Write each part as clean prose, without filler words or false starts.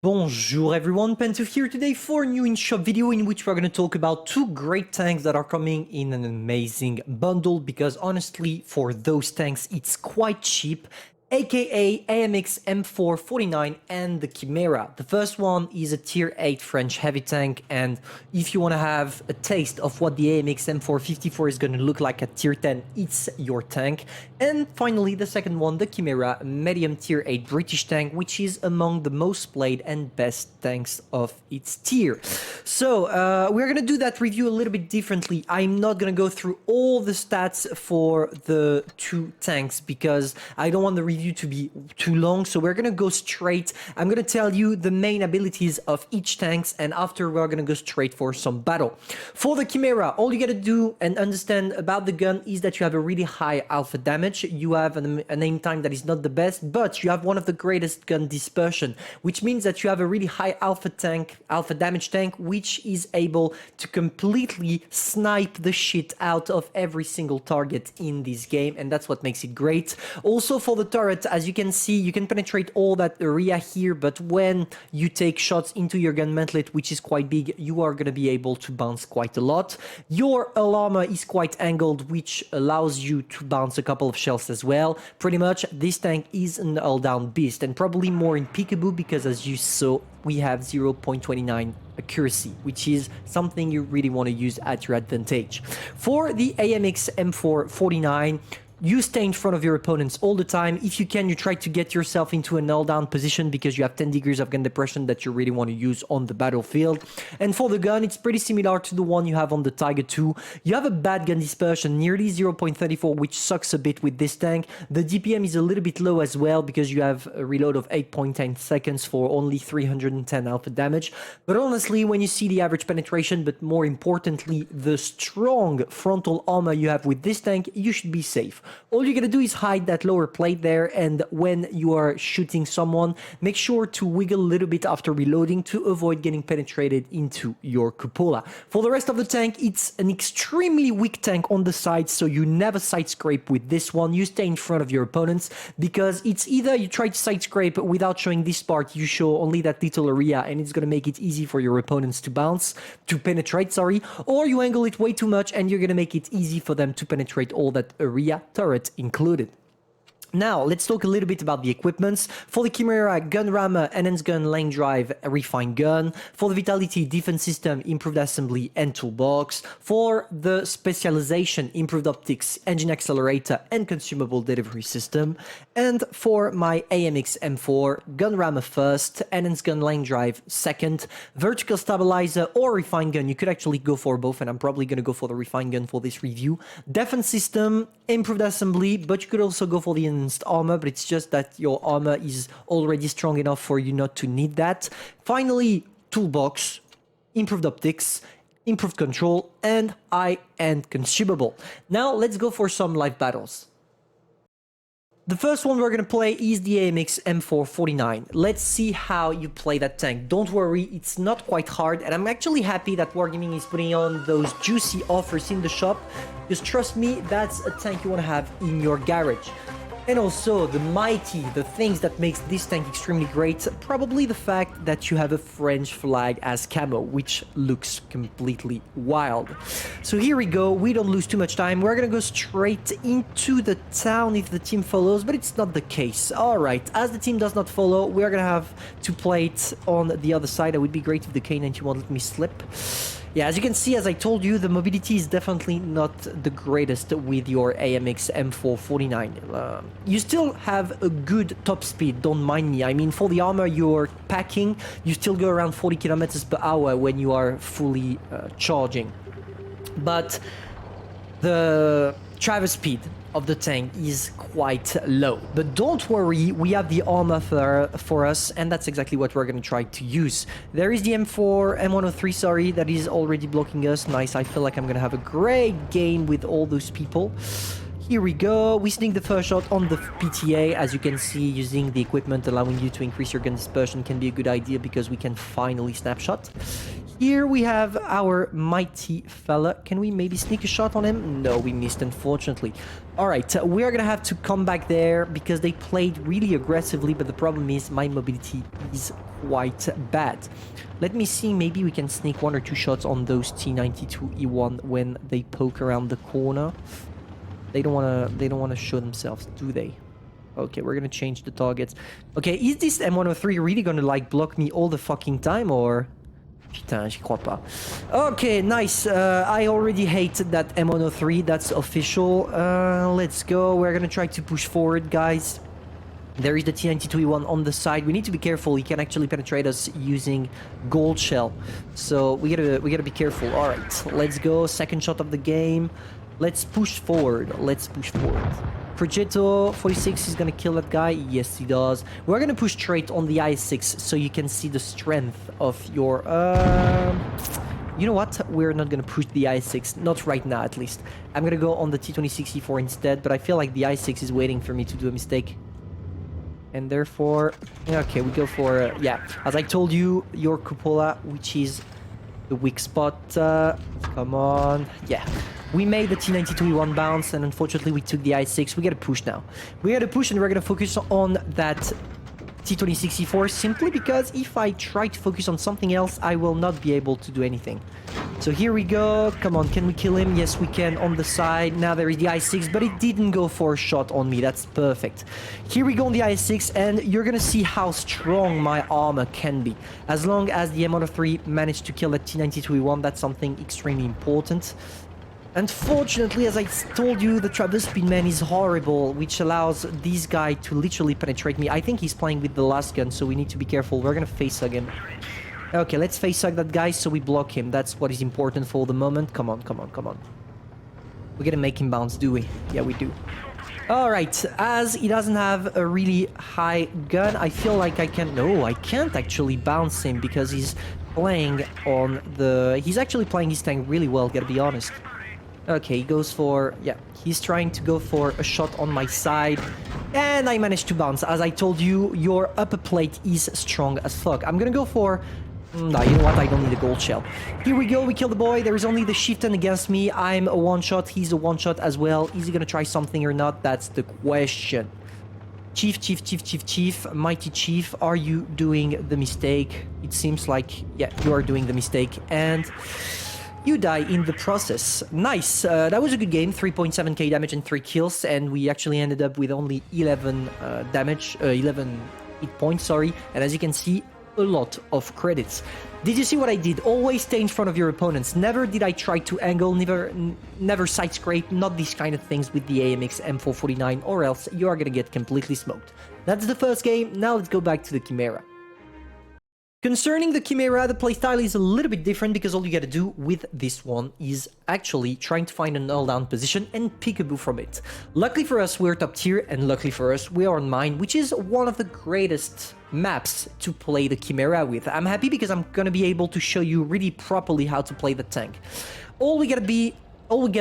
Bonjour everyone, Pantoufleee here today for a new in-shop video in which we're going to talk about two great tanks that are coming in an amazing bundle because honestly for those tanks it's quite cheap, aka AMX M4 49 and the Chimera. The first one is a tier 8 French heavy tank, and if you want to have a taste of what the AMX M4 54 is going to look like at tier 10, it's your tank. And finally the second one, the Chimera, medium tier 8 British tank, which is among the most played and best tanks of its tier. So we're going to do that review a little bit differently. I'm not going to go through all the stats for the two tanks because I don't want the review to be too long, so we're gonna go straight. I'm gonna tell you the main abilities of each tanks, and after we're gonna go straight for some battle. For the Chimera, all you gotta do and understand about the gun is that you have a really high alpha damage. You have an aim time that is not the best, but you have one of the greatest gun dispersion, which means that you have a really high alpha damage tank, which is able to completely snipe the shit out of every single target in this game, and that's what makes it great. Also for the turret, as you can see, you can penetrate all that area here, but when you take shots into your gun mantlet, which is quite big, you are going to be able to bounce quite a lot. Your armor is quite angled, which allows you to bounce a couple of shells as well. Pretty much this tank is an all-down beast, and probably more in peekaboo because as you saw, we have 0.29 accuracy, which is something you really want to use at your advantage. For the AMX M4 49, you stay in front of your opponents all the time. If you can, you try to get yourself into a null-down position because you have 10 degrees of gun depression that you really want to use on the battlefield. And for the gun, it's pretty similar to the one you have on the Tiger 2. You have a bad gun dispersion, nearly 0.34, which sucks a bit with this tank. The DPM is a little bit low as well because you have a reload of 8.10 seconds for only 310 alpha damage. But honestly, when you see the average penetration, but more importantly, the strong frontal armor you have with this tank, you should be safe. All you're gonna do is hide that lower plate there, and when you are shooting someone, make sure to wiggle a little bit after reloading to avoid getting penetrated into your cupola. For the rest of the tank, it's an extremely weak tank on the side, so you never side scrape with this one. You stay in front of your opponents because it's either you try to side scrape without showing this part, you show only that little area, and it's gonna make it easy for your opponents to penetrate, or you angle it way too much and you're gonna make it easy for them to penetrate all that area, turret included. Now, let's talk a little bit about the equipments. For the Chimera, gun rammer, enhanced gun, lane drive, refined gun. For the Vitality, defense system, improved assembly, and toolbox. For the specialization, improved optics, engine accelerator, and consumable delivery system. And for my AMX M4, gun rammer first, enhanced gun, lane drive second, vertical stabilizer or refined gun. You could actually go for both, and I'm probably going to go for the refined gun for this review. Defense system, improved assembly, but you could also go for the armor, but it's just that your armor is already strong enough for you not to need that. Finally, toolbox, improved optics, improved control, and high-end consumable. Now let's go for some live battles. The first one we're going to play is the AMX M4 49. Let's see how you play that tank. Don't worry, it's not quite hard, and I'm actually happy that Wargaming is putting on those juicy offers in the shop, because trust me, that's a tank you want to have in your garage. And also the things that makes this tank extremely great, probably the fact that you have a French flag as camo, which looks completely wild. So here we go, we don't lose too much time, we're gonna go straight into the town if the team follows, but it's not the case. Alright, as the team does not follow, we're gonna have to play it on the other side. It would be great if the K91 won't let me slip. Yeah, as you can see, as I told you, the mobility is definitely not the greatest with your AMX M4 49. You still have a good top speed, don't mind me. I mean, for the armor you're packing, you still go around 40 kilometers per hour when you are fully charging. But the traverse speed of the tank is quite low. But don't worry, we have the armor for us, and that's exactly what we're going to try to use. There is the M103, sorry, that is already blocking us. Nice, I feel like I'm going to have a great game with all those people. Here we go, we sneak the first shot on the PTA. As you can see, using the equipment allowing you to increase your gun dispersion can be a good idea because we can finally snapshot. Here we have our mighty fella. Can we maybe sneak a shot on him? No, we missed, unfortunately. All right, we are going to have to come back there because they played really aggressively, but the problem is my mobility is quite bad. Let me see, maybe we can sneak 1 or 2 shots on those T92E1 when they poke around the corner. They don't want to show themselves, do they? Okay, we're going to change the targets. Okay, is this M103 really going to like block me all the fucking time, or... Putain, j'y crois pas. Okay, nice. I already hate that M103. That's official. Let's go. We're gonna try to push forward, guys. There is the T92E1 on the side. We need to be careful. He can actually penetrate us using gold shell. So we gotta be careful. All right, let's go. Second shot of the game. Let's push forward. Let's push forward. Progetto 46 is gonna kill that guy. Yes, he does. We're gonna push straight on the i6 so you can see the strength of your... You know what? We're not gonna push the i6. Not right now, at least. I'm gonna go on the T2064 instead, but I feel like the i6 is waiting for me to do a mistake. And therefore... Okay, we go for... yeah, as I told you, your cupola, which is the weak spot. Come on. Yeah. We made the T92E1 bounce, and unfortunately we took the i6. We gotta push now. We gotta push, and we're gonna focus on that T2064 simply because if I try to focus on something else, I will not be able to do anything. So here we go. Come on, can we kill him? Yes, we can on the side. Now there is the i6, but it didn't go for a shot on me. That's perfect. Here we go on the i6, and you're gonna see how strong my armor can be. As long as the M103 managed to kill that T92E1, that's something extremely important. Unfortunately, as I told you, the Traverse Speedman is horrible, which allows this guy to literally penetrate me. I think he's playing with the last gun, so we need to be careful. We're gonna face-hug him. Okay, let's face-hug that guy so we block him. That's what is important for the moment. Come on, come on, come on. We're gonna make him bounce, do we? Yeah, we do. Alright, as he doesn't have a really high gun, I feel like I can... No, I can't actually bounce him because he's playing on the... He's actually playing his tank really well, gotta be honest. Okay, he goes for... Yeah, he's trying to go for a shot on my side. And I managed to bounce. As I told you, your upper plate is strong as fuck. I'm gonna go for... No, you know what? I don't need a gold shell. Here we go. We kill the boy. There is only the chieftain against me. I'm a one-shot. He's a one-shot as well. Is he gonna try something or not? That's the question. Chief. Mighty Chief, are you doing the mistake? It seems like... Yeah, you are doing the mistake. And... you die in the process. Nice. That was a good game. 3.7k damage and 3 kills, and we actually ended up with only 11 damage, 11 hit points, sorry. And as you can see, a lot of credits. Did you see what I did? Always stay in front of your opponents. Never did I try to angle, never side scrape, not these kind of things with the AMX M449, or else you are gonna get completely smoked. That's the first game. Now let's go back to the Chimera. Concerning the Chimera, the playstyle is a little bit different because all you gotta do with this one is actually trying to find a null down position and peekaboo from it. Luckily for us, we're top tier, and luckily for us, we are on mine, which is one of the greatest maps to play the Chimera with. I'm happy because I'm gonna be able to show you really properly how to play the tank. All we gotta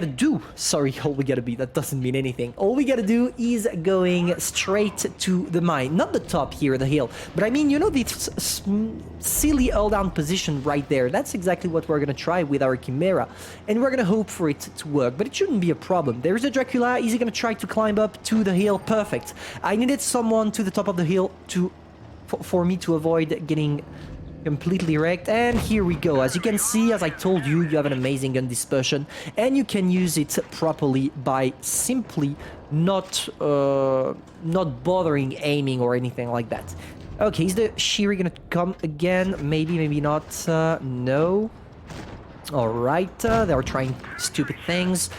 do, that doesn't mean anything. All we gotta do is going straight to the mine. Not the top here, the hill. But I mean, you know, this silly all down position right there. That's exactly what we're gonna try with our Chimera. And we're gonna hope for it to work. But it shouldn't be a problem. There's a Dracula. Is he gonna try to climb up to the hill? Perfect. I needed someone to the top of the hill for me to avoid getting... completely wrecked, and here we go. As you can see, as I told you, you have an amazing gun dispersion, and you can use it properly by simply not bothering aiming or anything like that. Okay, is the Shiri gonna come again? Maybe not. No. Alright, they are trying stupid things.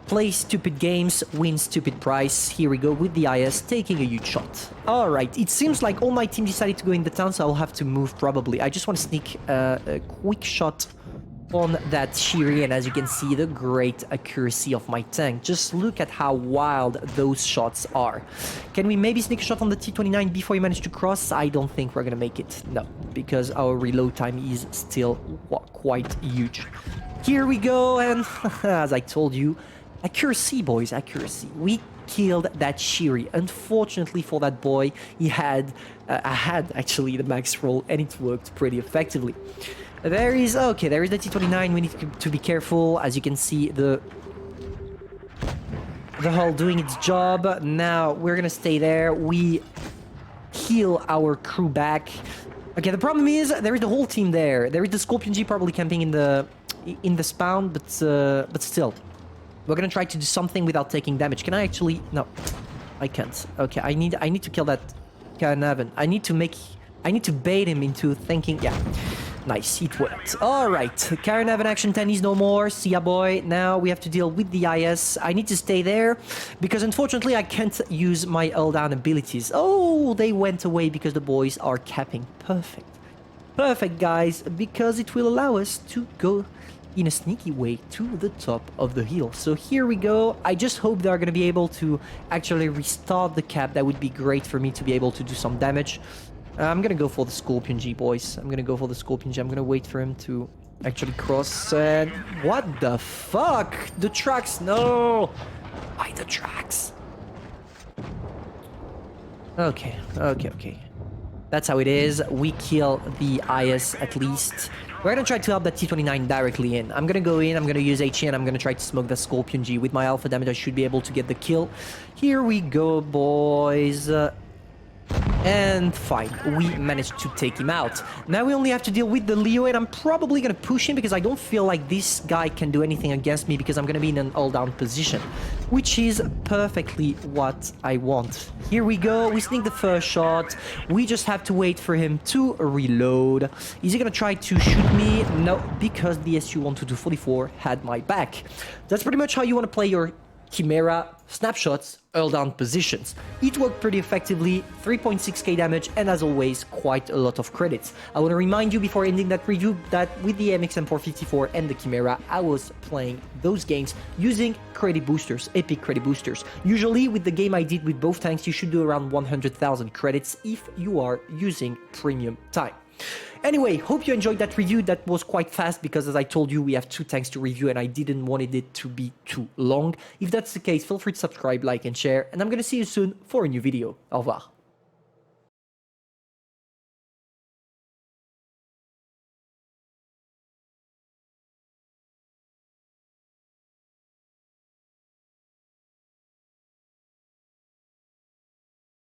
Play stupid games, win stupid prize. Here we go with the IS taking a huge shot. Alright, it seems like all my team decided to go in the town, so I'll have to move probably. I just want to sneak a quick shot on that Shiri, and as you can see, the great accuracy of my tank. Just look at how wild those shots are. Can we maybe sneak a shot on the T29 before you manage to cross? I don't think we're gonna make it. No, because our reload time is still quite huge. Here we go, and as I told you, accuracy, boys, accuracy. We killed that Shiri. Unfortunately for that boy, I had actually the max roll, and it worked pretty effectively. There is the T-29. We need to be careful. As you can see, the hull doing its job. Now we're gonna stay there. We heal our crew back. Okay, the problem is there is the whole team there. There is the Scorpion G probably camping in the spawn, but still, we're gonna try to do something without taking damage. Can I actually? No, I can't. Okay, I need to kill that Carnavan. I need to bait him into thinking. Yeah. Nice, it worked. Alright, Carnavan Action 10 is no more. See ya, boy. Now we have to deal with the IS. I need to stay there because unfortunately I can't use my hull down abilities. Oh, they went away because the boys are capping. Perfect. Perfect, guys, because it will allow us to go in a sneaky way to the top of the hill. So here we go. I just hope they're going to be able to actually restart the cap. That would be great for me to be able to do some damage. I'm gonna go for the Scorpion G, boys. I'm gonna go for the Scorpion G. I'm gonna wait for him to actually cross. And what the fuck? The tracks, no! Why the tracks? Okay. That's how it is. We kill the IS at least. We're gonna try to help that T-29 directly in. I'm gonna go in, I'm gonna use HE, and I'm gonna try to smoke the Scorpion G. With my alpha damage, I should be able to get the kill. Here we go, boys. And fine, we managed to take him out. Now we only have to deal with the Leo, and I'm probably gonna push him because I don't feel like this guy can do anything against me because I'm gonna be in an all-down position, which is perfectly what I want. Here we go, we sneak the first shot. We just have to wait for him to reload. Is he gonna try to shoot me? No, because the SU-122-44 had my back. That's pretty much how you want to play your Chimera snapshots, earl down positions. It worked pretty effectively, 3.6k damage, and as always, quite a lot of credits. I want to remind you before ending that review that with the AMX M4 54 and the Chimera, I was playing those games using credit boosters, epic credit boosters. Usually with the game I did with both tanks, you should do around 100,000 credits if you are using premium time. Anyway, hope you enjoyed that review. That was quite fast because, as I told you, we have 2 tanks to review and I didn't want it to be too long. If that's the case, feel free to subscribe, like and share, and I'm gonna see you soon for a new video. Au revoir.